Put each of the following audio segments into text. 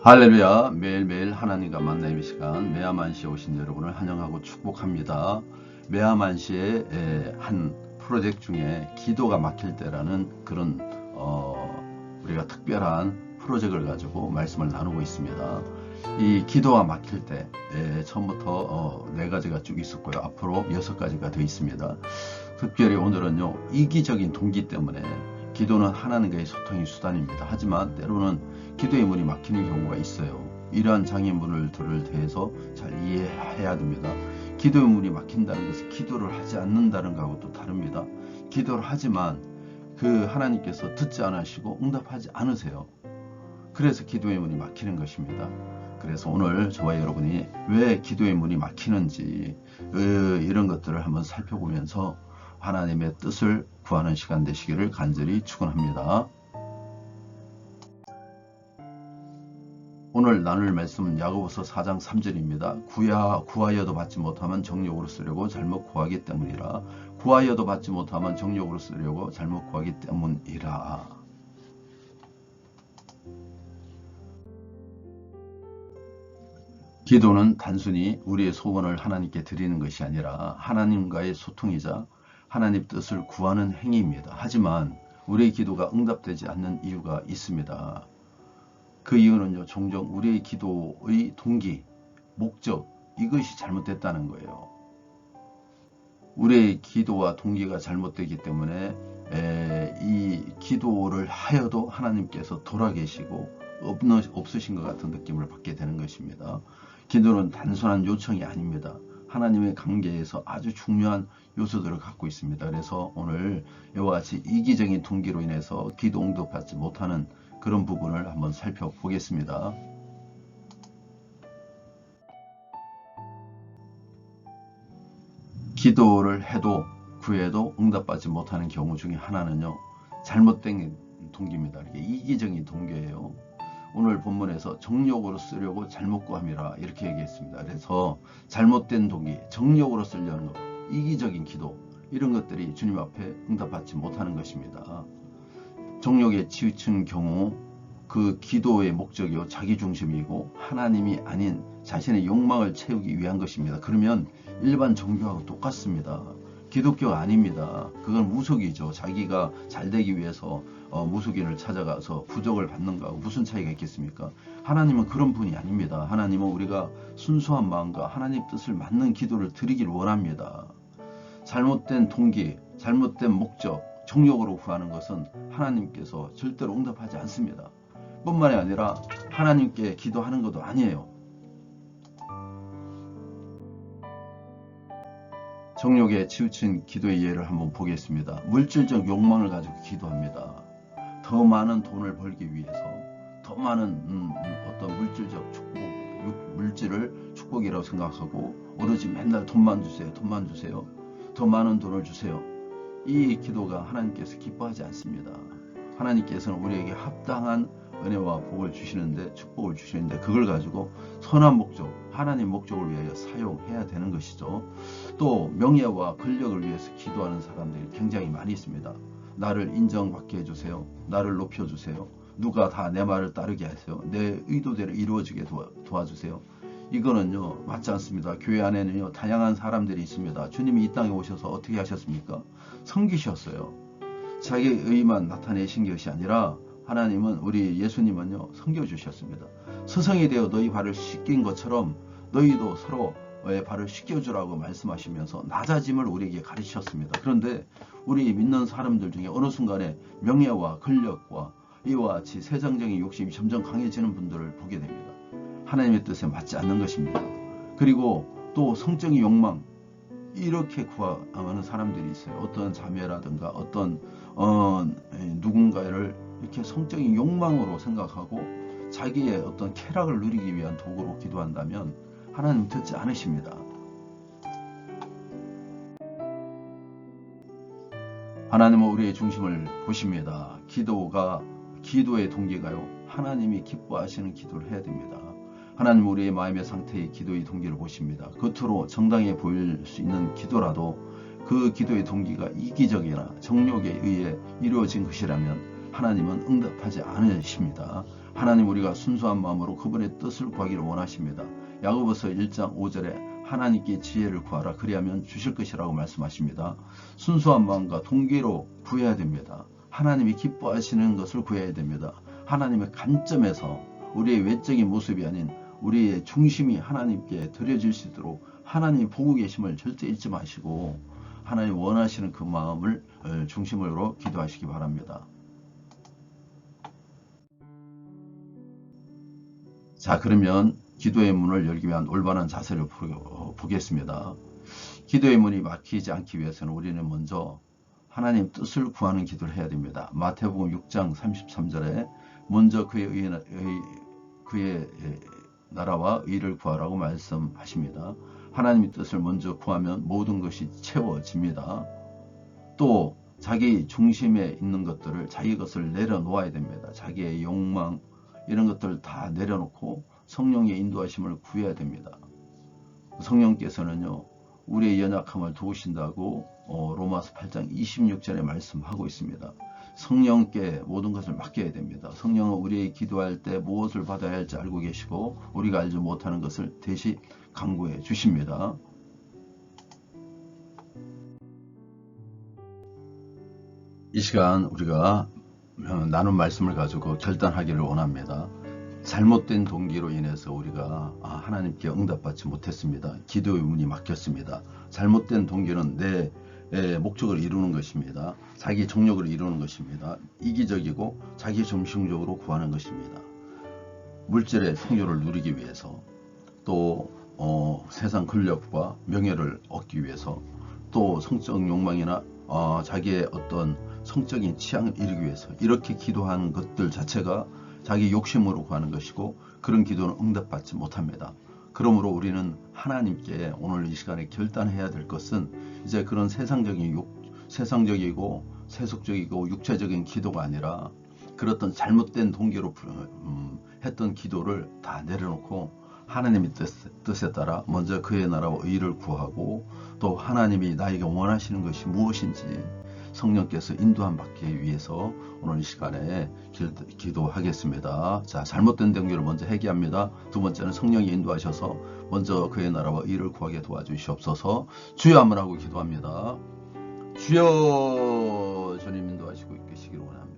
할렐루야. 매일매일 하나님과 만남의 시간 메아만시에 오신 여러분을 환영하고 축복합니다. 메아만시의 한 프로젝트 중에 기도가 막힐 때라는 그런 우리가 특별한 프로젝트를 가지고 말씀을 나누고 있습니다. 이 기도가 막힐 때 처음부터 4가지가 쭉 있었고요. 앞으로 6가지가 더 있습니다. 특별히 오늘은요, 이기적인 동기 때문에 기도는 하나님과의 소통의 수단입니다. 하지만 때로는 기도의 문이 막히는 경우가 있어요. 이러한 장애물들을 대해서 잘 이해해야 됩니다. 기도의 문이 막힌다는 것은 기도를 하지 않는다는 것하고 또 다릅니다. 기도를 하지만 그 하나님께서 듣지 않으시고 응답하지 않으세요. 그래서 기도의 문이 막히는 것입니다. 그래서 오늘 저와 여러분이 왜 기도의 문이 막히는지 이런 것들을 한번 살펴보면서 하나님의 뜻을 구하는 시간 되시기를 간절히 축원합니다. 오늘 나눌 말씀은 야고보서 4장 3절입니다. 구하여도 받지 못하면 정욕으로 쓰려고 잘못 구하기 때문이라. 구하여도 받지 못하면 정욕으로 쓰려고 잘못 구하기 때문이라. 기도는 단순히 우리의 소원을 하나님께 드리는 것이 아니라 하나님과의 소통이자 하나님 뜻을 구하는 행위입니다. 하지만 우리의 기도가 응답되지 않는 이유가 있습니다. 그 이유는요, 종종 우리의 기도의 동기, 목적, 이것이 잘못됐다는 거예요. 우리의 기도와 동기가 잘못되기 때문에 이 기도를 하여도 하나님께서 돌아계시고 없으신 것 같은 느낌을 받게 되는 것입니다. 기도는 단순한 요청이 아닙니다. 하나님의 관계에서 아주 중요한 요소들을 갖고 있습니다. 그래서 오늘 이와 같이 이기적인 동기로 인해서 기도 응답받지 못하는 그런 부분을 한번 살펴보겠습니다. 기도를 해도 구해도 응답받지 못하는 경우 중에 하나는요, 잘못된 동기입니다. 이게 이기적인 동기예요. 오늘 본문에서 정욕으로 쓰려고 잘못 구함이라 이렇게 얘기했습니다. 그래서 잘못된 동기, 정욕으로 쓰려는 것, 이기적인 기도, 이런 것들이 주님 앞에 응답받지 못하는 것입니다. 정욕에 치우친 경우 그 기도의 목적이요, 자기중심이고 하나님이 아닌 자신의 욕망을 채우기 위한 것입니다. 그러면 일반 종교하고 똑같습니다. 기독교가 아닙니다. 그건 무속이죠. 자기가 잘되기 위해서 무속인을 찾아가서 부적을 받는 거하고 무슨 차이가 있겠습니까? 하나님은 그런 분이 아닙니다. 하나님은 우리가 순수한 마음과 하나님 뜻을 맞는 기도를 드리길 원합니다. 잘못된 동기, 잘못된 목적, 정욕으로 구하는 것은 하나님께서 절대로 응답하지 않습니다. 뿐만이 아니라 하나님께 기도하는 것도 아니에요. 정욕에 치우친 기도의 예를 한번 보겠습니다. 물질적 욕망을 가지고 기도합니다. 더 많은 돈을 벌기 위해서 더 많은 어떤 물질적 축복, 물질을 축복이라고 생각하고 오로지 맨날 돈만 주세요, 돈만 주세요, 더 많은 돈을 주세요. 이 기도가 하나님께서 기뻐하지 않습니다. 하나님께서는 우리에게 합당한 은혜와 복을 주시는데, 축복을 주시는데 그걸 가지고 선한 목적, 하나님 목적을 위하여 사용해야 되는 것이죠. 또 명예와 권력을 위해서 기도하는 사람들이 굉장히 많이 있습니다. 나를 인정받게 해주세요. 나를 높여주세요. 누가 다 내 말을 따르게 하세요. 내 의도대로 이루어지게 도와주세요. 이거는요, 맞지 않습니다. 교회 안에는요, 다양한 사람들이 있습니다. 주님이 이 땅에 오셔서 어떻게 하셨습니까? 섬기셨어요. 자기의 의만 나타내신 것이 아니라 하나님은, 우리 예수님은요, 섬겨주셨습니다. 스승이 되어 너희 발을 씻긴 것처럼 너희도 서로의 발을 씻겨주라고 말씀하시면서 낮아짐을 우리에게 가르치셨습니다. 그런데 우리 믿는 사람들 중에 어느 순간에 명예와 권력과 이와 같이 세상적인 욕심이 점점 강해지는 분들을 보게 됩니다. 하나님의 뜻에 맞지 않는 것입니다. 그리고 또 성적인 욕망, 이렇게 구하는 사람들이 있어요. 어떤 자매라든가 어떤 누군가를 이렇게 성적인 욕망으로 생각하고 자기의 어떤 쾌락을 누리기 위한 도구로 기도한다면 하나님 듣지 않으십니다. 하나님은 우리의 중심을 보십니다. 기도의 동기가요, 하나님이 기뻐하시는 기도를 해야 됩니다. 하나님 우리의 마음의 상태의 기도의 동기를 보십니다. 겉으로 정당해 보일 수 있는 기도라도 그 기도의 동기가 이기적이나 정욕에 의해 이루어진 것이라면 하나님은 응답하지 않으십니다. 하나님 우리가 순수한 마음으로 그분의 뜻을 구하기를 원하십니다. 야고보서 1장 5절에 하나님께 지혜를 구하라 그리하면 주실 것이라고 말씀하십니다. 순수한 마음과 동기로 구해야 됩니다. 하나님이 기뻐하시는 것을 구해야 됩니다. 하나님의 관점에서 우리의 외적인 모습이 아닌 우리의 중심이 하나님께 드려질 수 있도록 하나님이 보고 계심을 절대 잊지 마시고 하나님 원하시는 그 마음을 중심으로 기도하시기 바랍니다. 자, 그러면 기도의 문을 열기 위한 올바른 자세를 보겠습니다. 기도의 문이 막히지 않기 위해서는 우리는 먼저 하나님 뜻을 구하는 기도를 해야 됩니다. 마태복음 6장 33절에 먼저 그의 나라와 의를 구하라고 말씀하십니다. 하나님의 뜻을 먼저 구하면 모든 것이 채워집니다. 또 자기 중심에 있는 것들을 자기 것을 내려놓아야 됩니다. 자기의 욕망 이런 것들을 다 내려놓고 성령의 인도하심을 구해야 됩니다. 성령께서는요 우리의 연약함을 도우신다고 로마서 8장 26절에 말씀하고 있습니다. 성령께 모든 것을 맡겨야 됩니다. 성령은 우리의 기도할 때 무엇을 받아야 할지 알고 계시고 우리가 알지 못하는 것을 대신 간구해 주십니다. 이 시간 우리가 나눈 말씀을 가지고 결단하기를 원합니다. 잘못된 동기로 인해서 우리가 하나님께 응답받지 못했습니다. 기도의 문이 막혔습니다. 잘못된 동기는 내 목적을 이루는 것입니다. 자기 정력을 이루는 것입니다. 이기적이고 자기 중심적으로 구하는 것입니다. 물질의 풍요를 누리기 위해서 또 세상 권력과 명예를 얻기 위해서 또 성적 욕망이나 자기의 어떤 성적인 취향을 이루기 위해서 이렇게 기도하는 것들 자체가 자기 욕심으로 구하는 것이고 그런 기도는 응답받지 못합니다. 그러므로 우리는 하나님께 오늘 이 시간에 결단해야 될 것은 이제 그런 세상적이고 세속적이고 육체적인 기도가 아니라 그렇던 잘못된 동기로 했던 기도를 다 내려놓고 하나님의 뜻에 따라 먼저 그의 나라와 의를 구하고 또 하나님이 나에게 원하시는 것이 무엇인지 성령께서 인도함 받기 위해서 오늘 이 시간에 기도하겠습니다. 자, 잘못된 동기를 먼저 회개합니다. 두 번째는 성령이 인도하셔서 먼저 그의 나라와 의를 구하게 도와주시옵소서. 주여 한번 하고 기도합니다. 주여 주님 인도하시고 계시기를 원합니다.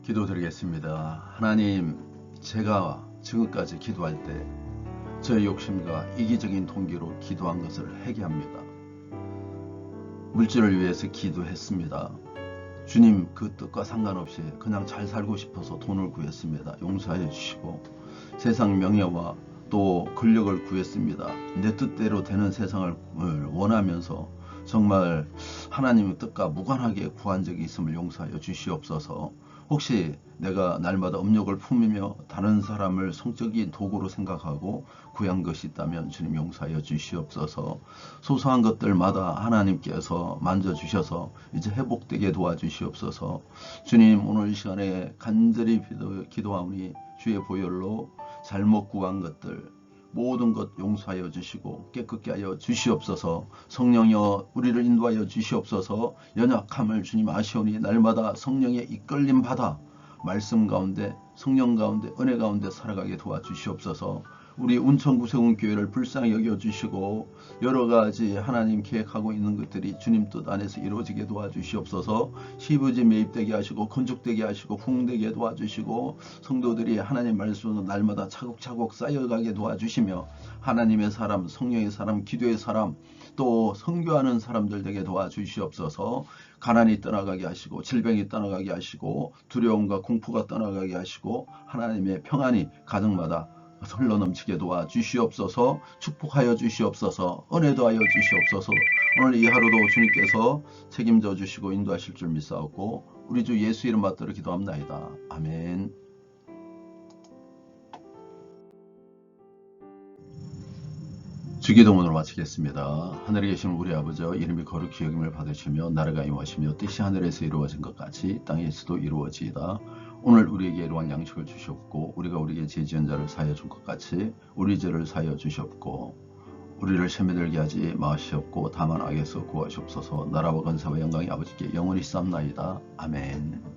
기도드리겠습니다. 하나님, 제가 지금까지 기도할 때 저의 욕심과 이기적인 동기로 기도한 것을 회개합니다. 물질을 위해서 기도했습니다. 주님, 그 뜻과 상관없이 그냥 잘 살고 싶어서 돈을 구했습니다. 용서해 주시고 세상 명예와 또 권력을 구했습니다. 내 뜻대로 되는 세상을 원하면서 정말 하나님의 뜻과 무관하게 구한 적이 있음을 용서하여 주시옵소서. 혹시 내가 날마다 음욕을 품으며 다른 사람을 성적인 도구로 생각하고 구한 것이 있다면 주님 용서하여 주시옵소서. 소소한 것들마다 하나님께서 만져주셔서 이제 회복되게 도와주시옵소서. 주님, 오늘 이 시간에 간절히 기도하오니 주의 보혈로 잘못 구한 것들 모든 것 용서하여 주시고 깨끗게 하여 주시옵소서. 성령여 우리를 인도하여 주시옵소서. 연약함을 주님 아시오니 날마다 성령의 이끌림 받아 말씀 가운데 성령 가운데 은혜 가운데 살아가게 도와주시옵소서. 우리 운천구세군교회를 불쌍히 여겨주시고 여러가지 하나님 계획하고 있는 것들이 주님 뜻 안에서 이루어지게 도와주시옵소서. 시부지 매입되게 하시고 건축되게 하시고 부흥되게 도와주시고 성도들이 하나님 말씀으로 날마다 차곡차곡 쌓여가게 도와주시며 하나님의 사람, 성령의 사람, 기도의 사람 또 선교하는 사람들 되게 도와주시옵소서. 가난이 떠나가게 하시고 질병이 떠나가게 하시고 두려움과 공포가 떠나가게 하시고 하나님의 평안이 가정마다 흘러넘치게 도와주시옵소서. 축복하여 주시옵소서. 은혜 더하여 주시옵소서. 오늘 이 하루도 주님께서 책임져 주시고 인도하실 줄 믿사옵고 우리 주 예수 이름 받들어 기도합나이다. 아멘. 주기도문으로 마치겠습니다. 하늘에 계신 우리 아버지여, 이름이 거룩히 여김을 받으시며 나라가 임하시며 뜻이 하늘에서 이루어진 것 같이 땅에서도 이루어지이다. 오늘 우리에게 일용할 양식을 주시옵고 우리가 우리에게 죄 지은 자를 사하여 준 것 같이 우리 죄를 사하여 주시옵고 우리를 시험에 들게 하지 마시옵고 다만 악에서 구하시옵소서. 나라와 권세와 영광이 아버지께 영원히 쌓나이다. 아멘.